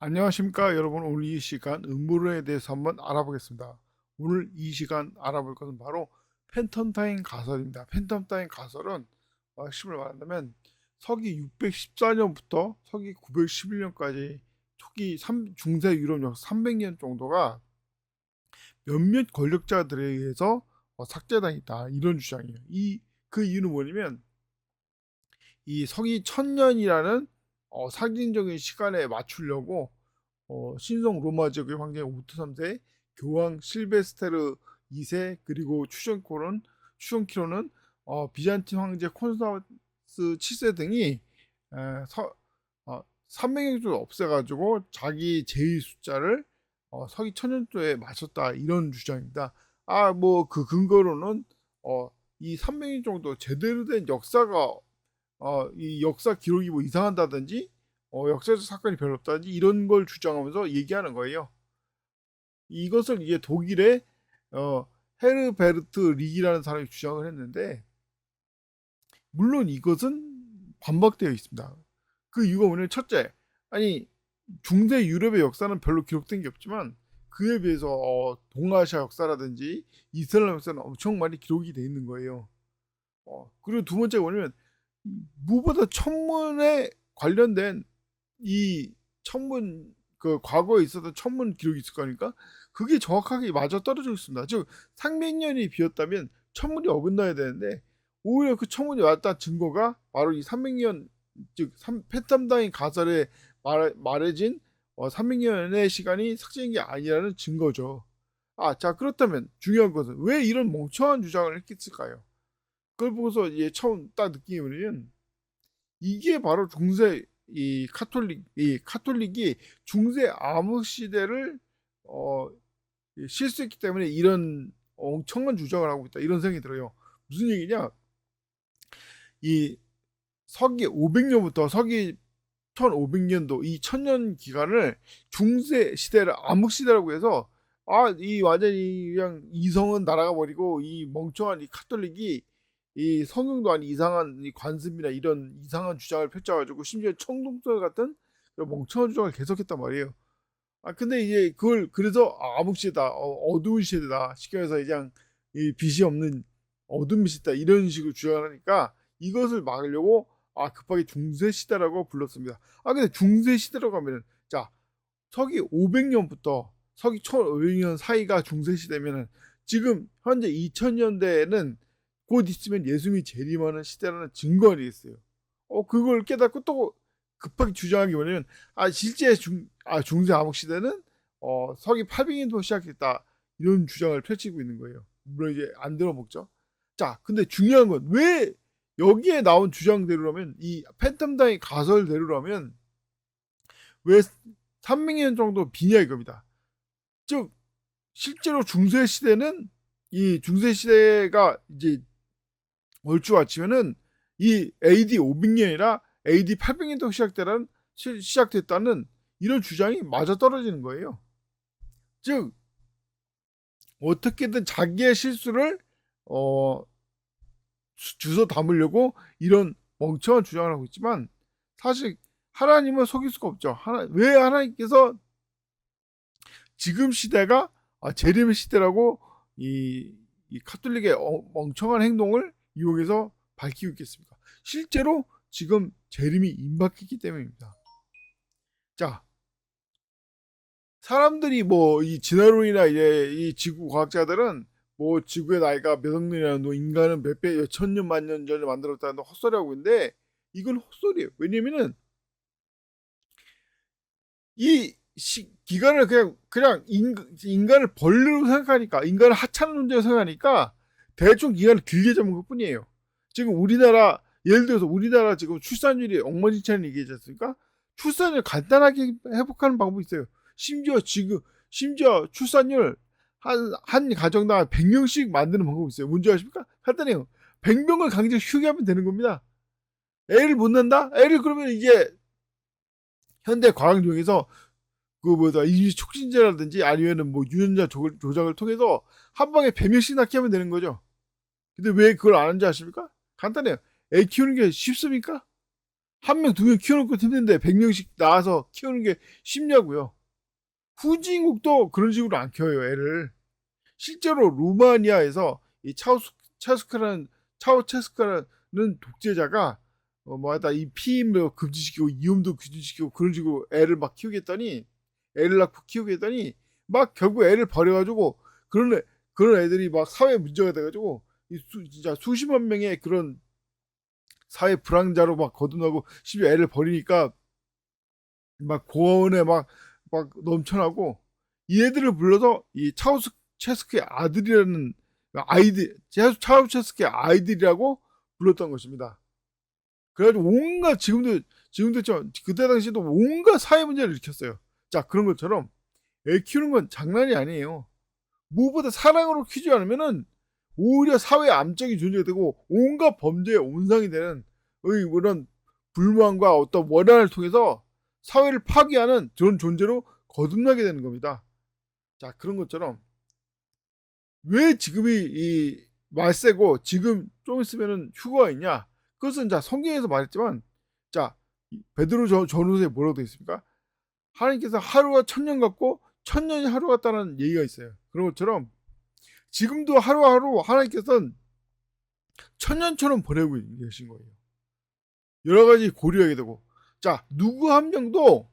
안녕하십니까 여러분. 오늘 이 시간 음모론에 대해서 한번 알아보겠습니다. 오늘 이 시간 알아볼 것은 바로 팬텀 타임 가설입니다. 팬텀 타임 가설은 쉽게 말한다면 서기 614년부터 서기 911년까지 초기 중세 유럽 역사 300년 정도가 몇몇 권력자들에 의해서 삭제당했다, 이런 주장이에요. 그 이유는 뭐냐면 이 서기 1000년이라는 상징적인 시간에 맞추려고 신성 로마 제국의 황제 오토 3세, 교황 실베스테르 2세, 그리고 추정키로는 비잔틴 황제 콘스탄스 7세 등이 300년 정도 없애가지고 자기 제위 숫자를 서기 1000년도에 맞췄다, 이런 주장입니다. 뭐 그 근거로는 이 300년 정도 제대로 된 역사가 이 역사 기록이 뭐 이상한다든지 역사적 사건이 별로 없다든지 이런 걸 주장하면서 얘기하는 거예요. 이것을 이제 독일의 헤르베르트 리기라는 사람이 주장을 했는데, 물론 이것은 반박되어 있습니다. 그 이유가 뭐냐면, 첫째, 아니 중세 유럽의 역사는 별로 기록된 게 없지만 그에 비해서 동아시아 역사라든지 이슬람 역사는 엄청 많이 기록이 돼 있는 거예요. 그리고 두 번째가 뭐냐면, 무엇보다 천문에 관련된 이 천문, 그 과거에 있었던 천문 기록이 있을 거니까 그게 정확하게 맞아 떨어져 있습니다. 즉 300년이 비었다면 천문이 어긋나야 되는데, 오히려 그 천문이 맞다 증거가 바로 이 300년, 즉 팬텀다인 가설에 말해진 300년의 시간이 삭제된 게 아니라는 증거죠. 자, 그렇다면 중요한 것은 왜 이런 멍청한 주장을 했을까요? 그걸 보고서 이제 처음 딱 느낌이 뭐냐면, 이게 바로 중세 이 카톨릭이 중세 암흑 시대를 어, 실수했기 때문에 이런 엄청난 주장을 하고 있다, 이런 생각이 들어요. 무슨 얘기냐? 이 서기 500년부터 서기 1500년도 이 천년 기간을 중세 시대를 암흑 시대라고 해서, 이 완전히 그냥 이성은 날아가 버리고 이 멍청한 이 카톨릭이 이 성경도 아닌 이상한 이 관습이나 이런 이상한 주장을 펼쳐가지고 심지어 청동설 같은 그런 멍청한 주장을 계속했단 말이에요. 근데 이제 그걸 그래서 암흑 시대다, 어두운 시대다, 쉽게 해서 그냥 이 빛이 없는 어둠 시대다, 이런 식으로 주장하니까 이것을 막으려고 급하게 중세 시대라고 불렀습니다. 근데 중세 시대라고 하면은, 자, 서기 500년부터 서기 1500년 사이가 중세 시대면은, 지금 현재 2000년대에는 곧 있으면 예수님이 재림하는 시대라는 증거가 있어요. 그걸 깨닫고 또 급하게 주장하기 뭐냐면, 실제 중세 암흑 시대는 서기 800년부터 시작했다, 이런 주장을 펼치고 있는 거예요. 물론 이제 안 들어먹죠. 자, 근데 중요한 건, 왜 여기에 나온 주장대로라면, 이 팬텀다인 가설대로라면 왜 300년 정도 비냐 이겁니다. 즉 실제로 중세 시대는, 이 중세 시대가 이제 얼추아치면은 이 AD 500년이라 AD 800년도 시작됐다는 이런 주장이 맞아 떨어지는 거예요. 즉 어떻게든 자기의 실수를 어, 주워 담으려고 이런 멍청한 주장을 하고 있지만, 사실 하나님을 속일 수가 없죠. 왜 하나님께서 지금 시대가 재림의 시대라고 이 카톨릭의 멍청한 행동을 이용해서 밝히고 있겠습니까? 실제로 지금 재림이 임박했기 때문입니다. 자, 사람들이 뭐 이 진화론이나 이제 이 지구 과학자들은 뭐 지구의 나이가 몇 억 년이라는, 인간은 몇천 년, 만 년 전에 만들었다는 헛소리하고 있는데, 이건 헛소리예요. 왜냐면은 이 기간을 그냥 인간을 벌레로 생각하니까, 인간을 하찮은 존재로 생각하니까 대충 기간을 길게 잡은 것 뿐이에요. 지금 우리나라, 예를 들어서 우리나라 지금 출산율이 엉망진창 얘기하지 않습니까? 출산율 간단하게 회복하는 방법이 있어요. 심지어 출산율 한 가정당 100명씩 만드는 방법이 있어요. 뭔지 아십니까? 간단해요. 100명을 강제 휴교하면 되는 겁니다. 애를 못 낳는다? 애를 그러면 이제 현대 과학용에서 그 뭐다 이미 촉진제라든지 아니면은 뭐 유전자 조작을 통해서 한 방에 100명씩 낳게 하면 되는 거죠. 근데 왜 그걸 안 하는지 아십니까? 간단해요. 애 키우는 게 쉽습니까? 한 명, 두 명 키워놓고 힘든데 100명씩 나와서 키우는 게 쉽냐고요. 후진국도 그런 식으로 안 키워요, 애를. 실제로 루마니아에서 이 차우체스크라는 독재자가 뭐하다 이 피임을 금지시키고 이혼도 금지시키고 그런 식으로 애를 막 키우겠더니 애를 낳고 키우겠더니 막 결국 애를 버려가지고 그런 애들이 막 사회 문제가 돼가지고 진짜 수십만 명의 그런 사회 불황자로 막 거듭나고 심지어 애를 버리니까 막 고원에 막 넘쳐나고 이 애들을 불러서 이 차우체스크의 아들이라는 차우체스크의 아이들이라고 불렀던 것입니다. 그래가지고 온갖 지금도 있지만 그때 당시에도 온갖 사회 문제를 일으켰어요. 자, 그런 것처럼 애 키우는 건 장난이 아니에요. 무엇보다 사랑으로 키우지 않으면은 오히려 사회 암적인 존재가 되고 온갖 범죄의 온상이 되는 그런 불만과 어떤 원한을 통해서 사회를 파괴하는 그런 존재로 거듭나게 되는 겁니다. 자, 그런 것처럼 왜 지금이 이 말세고 지금 좀 있으면은 휴거가 있냐? 그것은 자 성경에서 말했지만 자 베드로 전후서에 뭐라고 되어 있습니까? 하나님께서 하루가 천년 같고 천년이 하루 같다는 얘기가 있어요. 그런 것처럼 지금도 하루하루 하나님께서는 천년처럼 보내고 계신 거예요. 여러 가지 고려하게 되고 자 누구 한 명도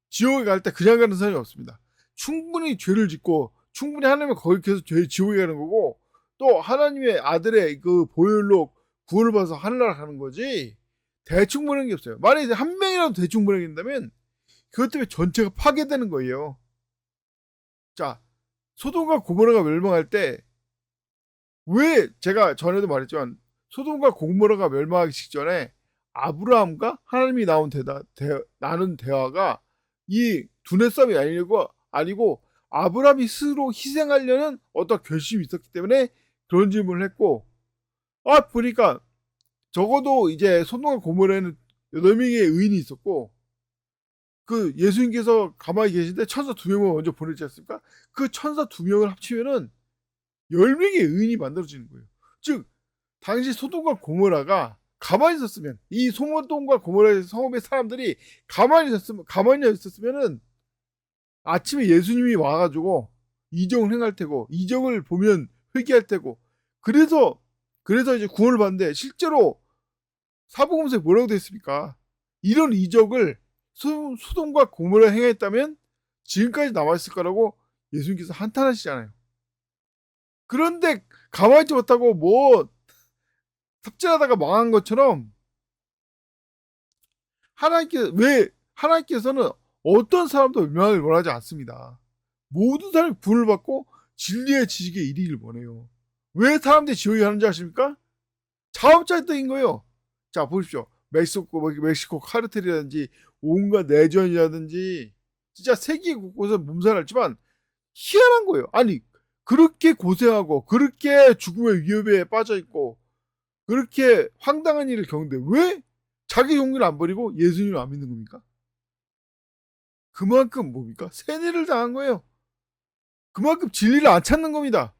지옥에 갈 때 그냥 가는 사람이 없습니다. 충분히 죄를 짓고 충분히 하나님을 거역해서 지옥에 가는 거고 또 하나님의 아들의 그 보혈로 구원을 받아서 하늘나라 가는 거지 대충 보내는 게 없어요. 만약에 한 명이라도 대충 보내긴다면 그것 때문에 전체가 파괴되는 거예요. 자 소돔과 고모라가 멸망할 때 왜 제가 전에도 말했지만 소돔과 고모라가 멸망하기 직전에 아브라함과 하나님이 나눈 대화가 이 두뇌 싸움이 아니고 아브라함이 스스로 희생하려는 어떤 결심이 있었기 때문에 그런 질문을 했고 보니까 적어도 이제 소돔과 고모라에는 8명의 의인이 있었고 그 예수님께서 가만히 계신데 천사 2명을 먼저 보내지 않습니까? 그 천사 2명을 합치면은 10명의 의인이 만들어지는 거예요. 즉 당시 소돔과 고모라가 가만히 있었으면 이 소돔과 고모라 성읍의 사람들이 가만히 있었으면은 아침에 예수님이 와가지고 이적을 행할 테고 이적을 보면 회개할 테고 그래서 이제 구원을 받는데 실제로 사복음서에 뭐라고 되어 있습니까? 이런 이적을 소돔과 고모라 행했다면 지금까지 남아있을 거라고 예수님께서 한탄하시잖아요. 그런데 가만히 있지 못하고 뭐 삽질하다가 망한 것처럼 하나님께서는 어떤 사람도 멸망을 원하지 않습니다. 모든 사람이 구원을 받고 진리의 지식에 이르기를 원해요. 왜 사람들이 지옥에 가는지 아십니까? 자업자득인 거예요. 자 보십시오. 멕시코 카르텔이라든지 온갖 내전이라든지 진짜 세계 곳곳에 몸살았지만 희한한 거예요. 아니 그렇게 고생하고 그렇게 죽음의 위협에 빠져 있고 그렇게 황당한 일을 겪는데 왜 자기 종교를 안 버리고 예수님을 안 믿는 겁니까? 그만큼 뭡니까? 세뇌를 당한 거예요. 그만큼 진리를 안 찾는 겁니다.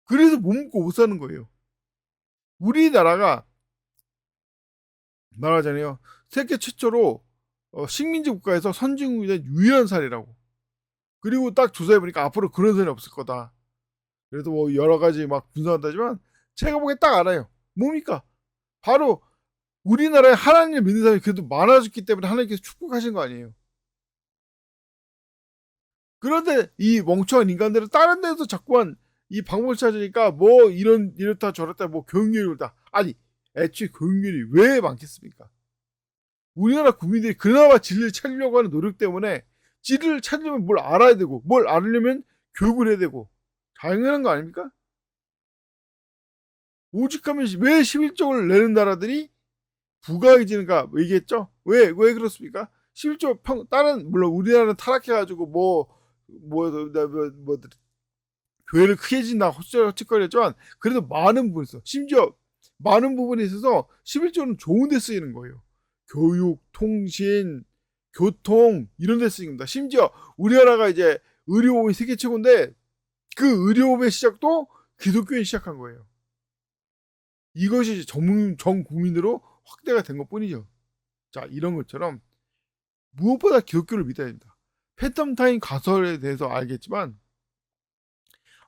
그래서 못 먹고 못 사는 거예요. 우리나라가 말하자면 세계 최초로 식민지 국가에서 선진국이 된 유일한 사례라고. 그리고 딱 조사해보니까 앞으로 그런 사례는 없을 거다. 그래도 뭐 여러 가지 막 분석한다지만 제가 보기엔 딱 알아요. 뭡니까? 바로 우리나라에 하나님을 믿는 사람이 그래도 많아졌기 때문에 하나님께서 축복하신 거 아니에요. 그런데 이 멍청한 인간들은 다른 데서 자꾸만 이 방법을 찾으니까 뭐 이렇다 저렇다 뭐 교육률이 그렇다. 아니 애초에 교육률이 왜 많겠습니까? 우리나라 국민들이 그나마 진리를 찾으려고 하는 노력 때문에 진리를 찾으려면 뭘 알아야 되고 뭘 알으려면 교육을 해야 되고 당연한 거 아닙니까? 오직하면 왜 11조를 내는 나라들이 부강해지는가 얘기했죠? 왜 그렇습니까? 11조 다른 물론 우리나라는 타락해가지고 교회를 크게 진다 헛짓거리했지만 그래도 많은 부분이 있어. 심지어 많은 부분에 있어서 11조는 좋은 데 쓰이는 거예요. 교육, 통신, 교통 이런 데 쓰입니다. 심지어 우리나라가 이제 의료보험이 세계 최고인데 그 의료보험의 시작도 기독교인이 시작한 거예요. 이것이 전 국민으로 확대가 된 것 뿐이죠. 자, 이런 것처럼 무엇보다 기독교를 믿어야 됩니다. 팬텀 타임 가설에 대해서 알겠지만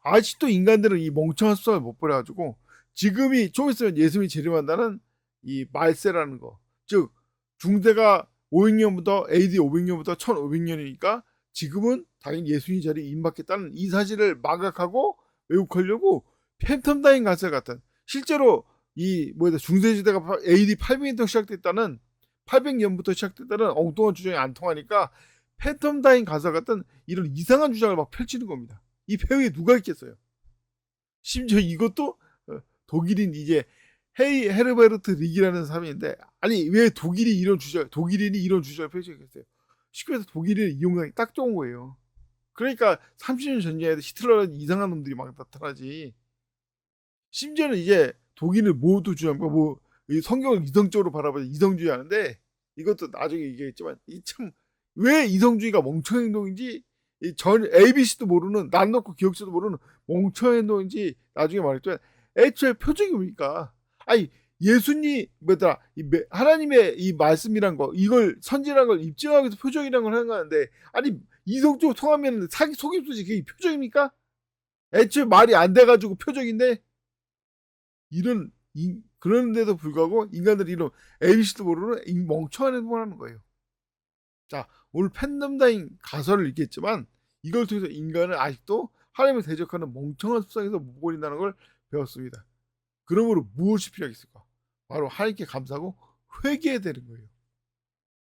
아직도 인간들은 이 멍청한 숫자를 못 버려가지고 지금이 좀 있으면 예수님이 재림한다는 이 말세라는 거, 즉 중세가 500년부터 AD 500년부터 1500년이니까 지금은 당연히 예수님 자리에 임박했다는 이 사실을 망각하고 왜곡하려고 팬텀 타임 가설 같은, 실제로 이 중세 시대가 AD 800년부터 시작됐다는 800년부터 시작됐다는 엉뚱한 주장이 안 통하니까 팬텀 타임 가설 같은 이런 이상한 주장을 막 펼치는 겁니다. 이 배우에 누가 있겠어요? 심지어 이것도 독일인 이제 헤르베르트 리기라는 사람인데, 아니 왜 독일인이 이런 주장을 펼치겠어요? 쉽게 해서 독일인을 이용하기 딱 좋은 거예요. 그러니까 30년 전에 히틀러라는 이상한 놈들이 막 나타나지. 심지어는 이제 독일을 모두 주장하고 뭐 성경을 이성적으로 바라보자 이성주의 하는데, 이것도 나중에 얘기했지만 이 참 왜 이성주의가 멍청한 행동인지 전 ABC도 모르는, 난 놓고 기억자도 모르는 멍청한 행동인지 나중에 말했지만, 애초에 표적이 뭡니까? 아니 예수님 하나님의 이 말씀이란 거, 이걸 선지라는 걸 입증하기 위해서 표적이라는 걸 하는 건데, 아니 이성적으로 통하면 사기 속임수지 그게 표적입니까? 애초에 말이 안 돼가지고 표적인데, 그런데도 불구하고 인간들이 이런 ABC도 모르는 이 멍청한 행동을 하는 거예요. 자, 오늘 팬덤 타임 가설을 읽겠지만 이걸 통해서 인간은 아직도 하나님을 대적하는 멍청한 습성에서 못 버린다는 걸 배웠습니다. 그러므로 무엇이 필요하겠을까? 바로 하나님께 감사하고 회개해야 되는 거예요.